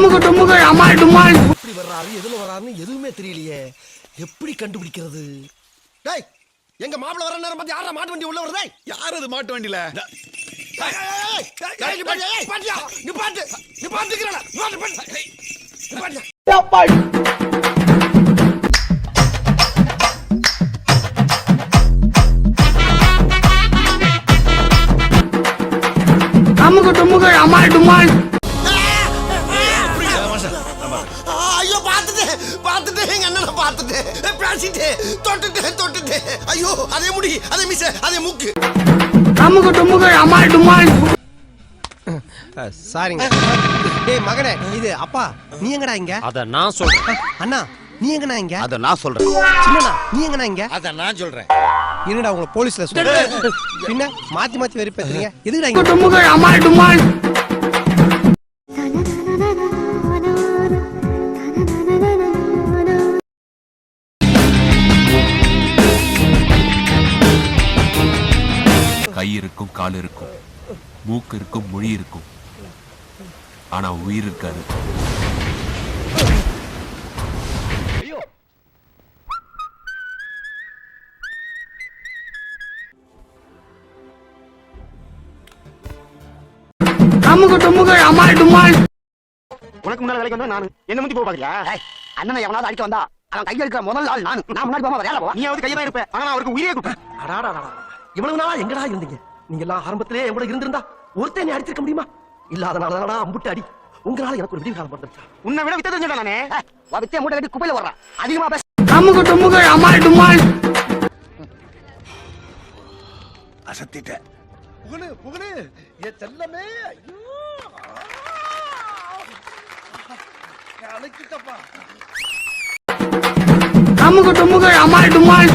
அமுகு டுமுகு அமால் டுமால். எப்படி வர்றாரு எதுல வர்றாருன்னு எதுவுமே தெரியலையே. எப்படி கண்டுபிடிக்கிறது? டேய், எங்க மாப்பிள்ள வர நேரம் பார்த்து யாரா மாட்டு வண்டி உள்ள வருதே? யார் அது மாட்டு வண்டியில? அமுகு டுமுகு அமால் டுமால். ஐயோ, பாத்துட்டு எங்க அண்ணனை பாத்துட்டு பேசிட்டு தொட்டுட்டு ஐயோ, அதே முடி, அதே மீச, அதே மூக்கு. அமுகு டுமுகு அமால் டுமால். சாரிங்க. டேய் மகனே, இது அப்பா நீ எங்கடா இங்க? அத நான் சொல்றேன். அண்ணா நீ எங்கடா இங்க? அத நான் சொல்றேன். சின்னண்ணா நீ எங்கடா இங்க? அத நான் சொல்றேன். என்னடா உங்களை போலீஸ்ல சொல்ற? பின்ன மாத்தி வெறுப்பேத்துறீங்க. எதுக்குடா இங்க? டுமுகு அமால் டுமால். கை இருக்கும், கால் இருக்கும், மூக்கு இருக்கும், மொழி இருக்கும், ஆனா உயிர் இருக்காது. அமுகு டுமுகு அமால் டுமால். உனக்கு முன்னால வேலைக்கு வந்தா நானு என்ன முந்தி போக பாக்குறியா? அண்ணனை எவனாவது அடிக்க வந்தா அவன் கையை எடுக்கிற முதல் ஆள் நானு. நான் முன்னாடி போகாம வேலை போவா. நீ அவருக்கு கையை தான் இருப்ப, ஆனா நான் அவருக்கு உயிரே கொடுப்பேன். அடாடா, இவ்வளவு நாளா எங்கடா இருந்தீங்க? நீங்க எல்லாம் ஆரம்பத்திலே என் கூட இருந்திருந்தா ஒருத்தன் நீ அடிச்சிருக்க முடியுமா? இல்லாதனாலதானடா அம்புட்டு அடி. உங்களால எனக்கு ஒரு விடிவு காலம் பிறந்துச்சா? உன்னை விட வித்த தெரிஞ்சா நானே வித்திய மூட்டை கட்டி குப்பையில வர்றான். அதிகமா பேச. அமுகு டுமுகு அமால் டுமால். அசத்திட்ட. புகழு என் செல்லமே. ஐயோ, அழைக்கிட்டப்பா. அமுகு டுமுகு அமால் டுமால்.